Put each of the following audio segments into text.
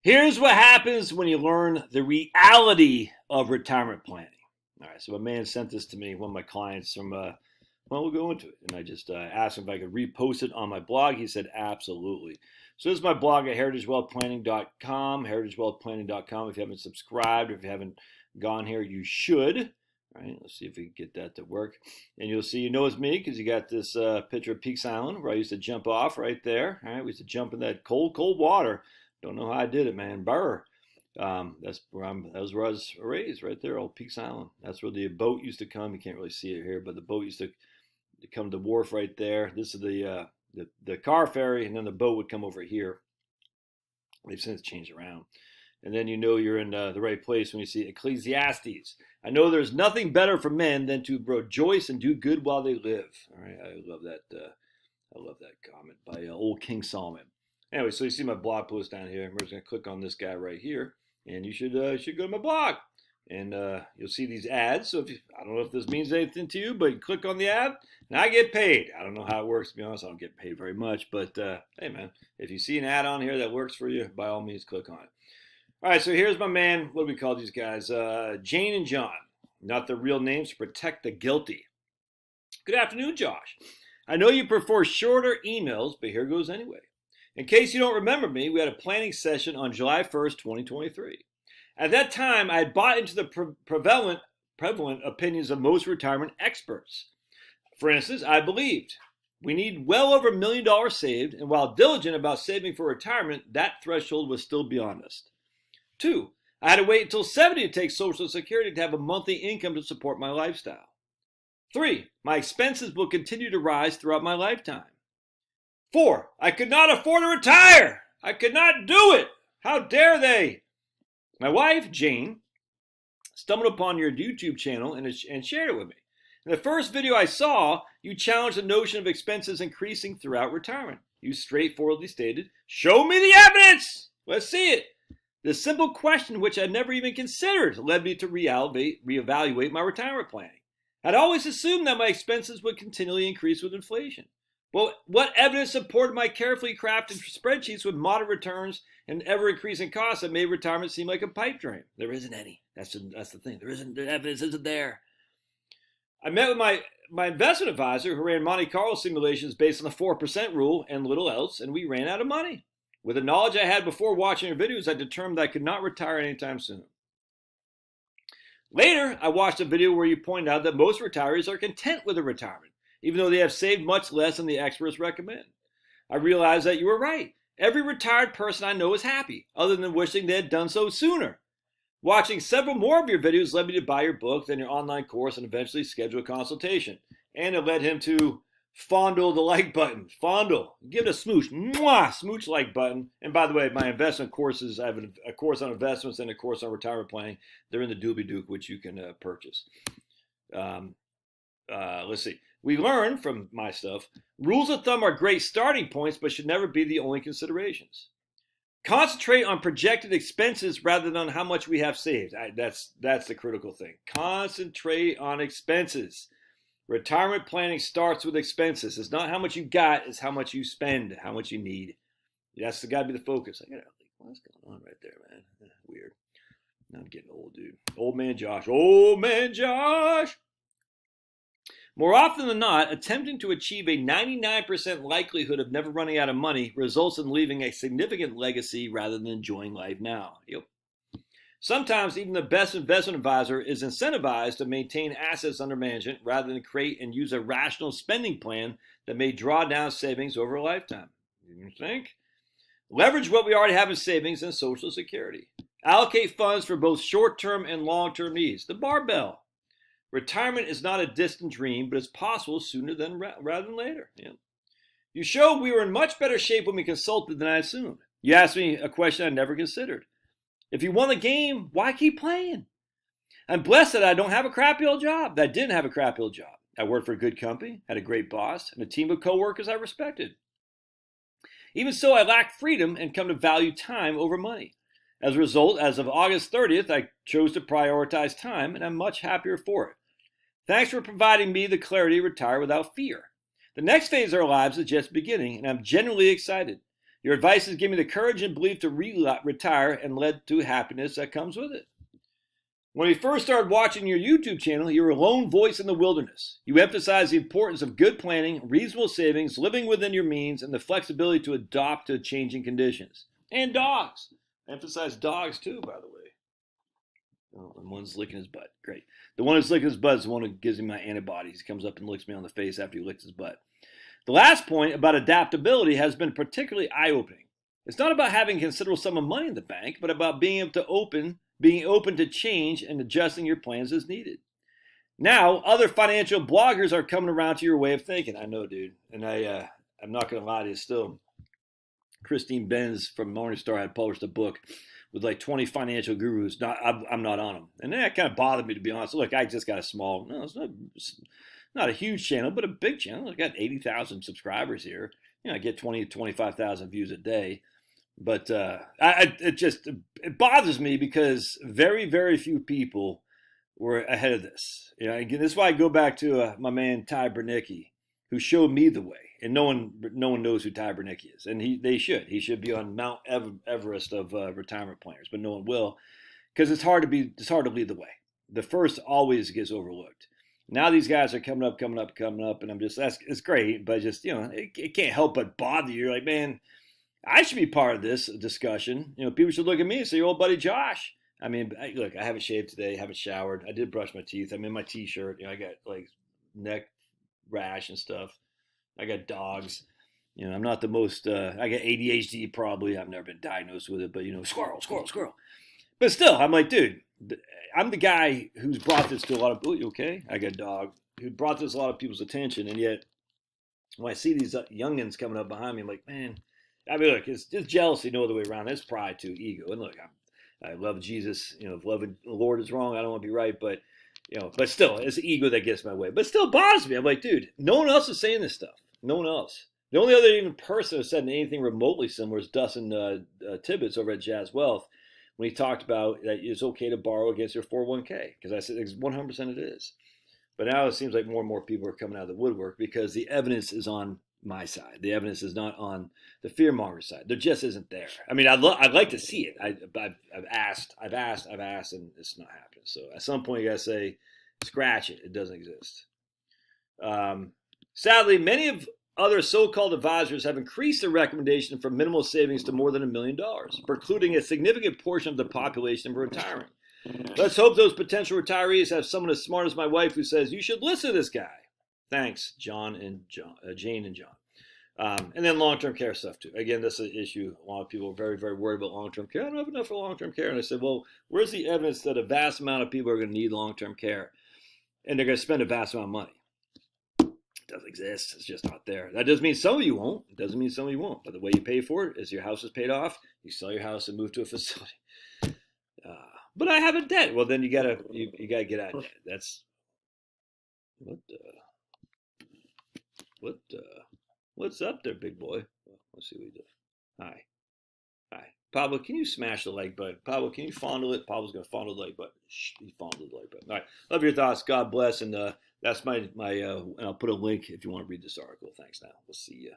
Here's what happens when you learn the reality of retirement planning. All right, so a man sent this to me, one of my clients from, well, we'll go into it. And I just asked him if I could repost it on my blog. He said, absolutely. So this is my blog at heritagewealthplanning.com, heritagewealthplanning.com. If you haven't subscribed, or if you haven't gone here, you should. All right, let's see if we can get that to work. And you'll see, it's me because you got this picture of Peaks Island where I used to jump off right there. All right, we used to jump in that cold, cold water. Don't know how I did it, man. Burr. That was where I was raised, right there, old Peaks Island. That's where the boat used to come. You can't really see it here, but the boat used to come to the wharf right there. This is the car ferry, and then the boat would come over here. They've since changed around. And then you're in the right place when you see Ecclesiastes. I know there's nothing better for men than to rejoice and do good while they live. All right, I love that. I love that comment by old King Solomon. Anyway, so you see my blog post down here. We're just going to click on this guy right here, and you should go to my blog, and you'll see these ads. So I don't know if this means anything to you, but you click on the ad, and I get paid. I don't know how it works, to be honest. I don't get paid very much, but hey, man, if you see an ad on here that works for you, by all means, click on it. All right, so here's my man. What do we call these guys? Jane and John. Not their real names to protect the guilty. Good afternoon, Josh. I know you prefer shorter emails, but here goes anyway. In case you don't remember me, we had a planning session on July 1st, 2023. At that time, I had bought into the prevalent opinions of most retirement experts. For instance, I believed we need well over $1 million saved, and while diligent about saving for retirement, that threshold was still beyond us. 2, I had to wait until 70 to take Social Security to have a monthly income to support my lifestyle. 3, my expenses will continue to rise throughout my lifetime. 4, I could not afford to retire. I could not do it. How dare they? My wife, Jane, stumbled upon your YouTube channel and shared it with me. In the first video I saw, you challenged the notion of expenses increasing throughout retirement. You straightforwardly stated, show me the evidence. Let's see it. The simple question, which I never even considered, led me to reevaluate my retirement planning. I'd always assumed that my expenses would continually increase with inflation. Well, what evidence supported my carefully crafted spreadsheets with moderate returns and ever-increasing costs that made retirement seem like a pipe dream? There isn't any. That's the thing. The evidence isn't there. I met with my investment advisor who ran Monte Carlo simulations based on the 4% rule and little else, and we ran out of money. With the knowledge I had before watching your videos, I determined that I could not retire anytime soon. Later, I watched a video where you pointed out that most retirees are content with their retirement, even though they have saved much less than the experts recommend. I realized that you were right. Every retired person I know is happy, other than wishing they had done so sooner. Watching several more of your videos led me to buy your book, then your online course, and eventually schedule a consultation. And it led him to fondle the like button. Fondle. Give it a smooch. Mwah! Smooch like button. And by the way, my investment courses, I have a course on investments and a course on retirement planning. They're in the Doobie Duke, which you can purchase. Let's see. We learn from my stuff, rules of thumb are great starting points, but should never be the only considerations. Concentrate on projected expenses rather than how much we have saved. That's the critical thing. Concentrate on expenses. Retirement planning starts with expenses. It's not how much you got, it's how much you spend, how much you need. That's got to be the focus. What's going on right there, man? Weird. I'm getting old, dude. Old man Josh. Old man Josh. More often than not, attempting to achieve a 99% likelihood of never running out of money results in leaving a significant legacy rather than enjoying life now. Yep. Sometimes even the best investment advisor is incentivized to maintain assets under management rather than create and use a rational spending plan that may draw down savings over a lifetime. You think? Leverage what we already have in savings and Social Security. Allocate funds for both short-term and long-term needs. The barbell. Retirement is not a distant dream, but it's possible sooner rather than later. Yeah. You showed we were in much better shape when we consulted than I assumed. You asked me a question I never considered. If you won the game, why keep playing? I'm blessed that I don't have a crappy old job, that I didn't have a crappy old job. I worked for a good company, had a great boss, and a team of coworkers I respected. Even so, I lacked freedom and come to value time over money. As a result, as of August 30th, I chose to prioritize time, and I'm much happier for it. Thanks for providing me the clarity to retire without fear. The next phase of our lives is just beginning, and I'm genuinely excited. Your advice has given me the courage and belief to retire and led to happiness that comes with it. When we first started watching your YouTube channel, you were a lone voice in the wilderness. You emphasized the importance of good planning, reasonable savings, living within your means, and the flexibility to adapt to changing conditions. And dogs. I emphasize dogs too, by the way. Oh, and one's licking his butt. Great. The one who's licking his butt is the one who gives me my antibodies. He comes up and licks me on the face after he licks his butt. The last point about adaptability has been particularly eye-opening. It's not about having a considerable sum of money in the bank, but about being open to change and adjusting your plans as needed. Now, other financial bloggers are coming around to your way of thinking. I know, dude. And I'm not going to lie to you still. Christine Benz from Morningstar had published a book with like 20 financial gurus. I'm not on them. And that kind of bothered me, to be honest. Look, I just got it's not a huge channel, but a big channel. I got 80,000 subscribers here. I get 20 to 25,000 views a day. But it bothers me because very, very few people were ahead of this. Again, this is why I go back to my man Ty Bernicki, who showed me the way. And no one knows who Ty Bernicki is, and he should be on Mount Everest of retirement planners, but no one will, because it's hard to lead the way. The first always gets overlooked. Now these guys are coming up, and it's great, but just it can't help but bother you. You're like, man, I should be part of this discussion. People should look at me and say, your old buddy Josh. I mean, look, I haven't shaved today, haven't showered. I did brush my teeth. I'm in my t-shirt. I got like neck rash and stuff. I got dogs. I'm not the most, I got ADHD probably. I've never been diagnosed with it, but squirrel. But still, I'm like, dude, I'm the guy who's brought this to a lot of, you okay? I got a dog, who brought this to a lot of people's attention. And yet, when I see these youngins coming up behind me, I'm like, man, I mean, look, it's just jealousy, no other way around. There's pride too, ego. And look, I love Jesus. If loving the Lord is wrong, I don't want to be right, but but still, it's the ego that gets my way. But it still bothers me. I'm like, dude, no one else is saying this stuff. No one else. The only other even person who said anything remotely similar is Dustin Tibbetts over at Jazz Wealth, when he talked about that it's okay to borrow against your 401k. Because I said 100% it is. But now it seems like more and more people are coming out of the woodwork because the evidence is on my side. The evidence is not on the fearmonger side. There just isn't there. I mean, I'd like to see it. I've asked, and it's not happening. So at some point, you got to say, scratch it. It doesn't exist. Sadly, many of other so-called advisors have increased their recommendation from minimal savings to more than $1 million, precluding a significant portion of the population from retiring. Let's hope those potential retirees have someone as smart as my wife who says, you should listen to this guy. Thanks, Jane and John. And then long-term care stuff too. Again, that's an issue. A lot of people are very, very worried about long-term care. I don't have enough for long-term care. And I said, well, where's the evidence that a vast amount of people are going to need long-term care and they're going to spend a vast amount of money? It doesn't exist. It's just not there. That doesn't mean some of you won't. It doesn't mean some of you won't. But the way you pay for it is your house is paid off. You sell your house and move to a facility. But I have a debt. Well, then you gotta get out of debt. That's what's up there, big boy? Well, let's see what he does. Hi. Pablo, can you smash the like button? Pablo, can you fondle it? Pablo's gonna fondle the like button. Shh, he fondled the like button. All right. Love your thoughts. God bless. And that's my and I'll put a link if you want to read this article. Thanks now. We'll see you.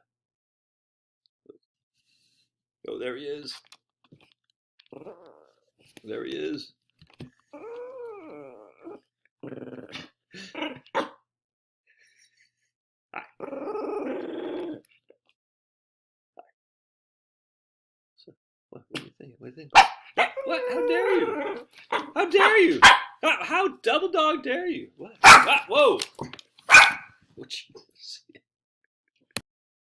Oh, there he is. There he is. Hi. So, what do you think? What do you think? What? How dare you? How dare you? How double dog dare you? What? Whoa!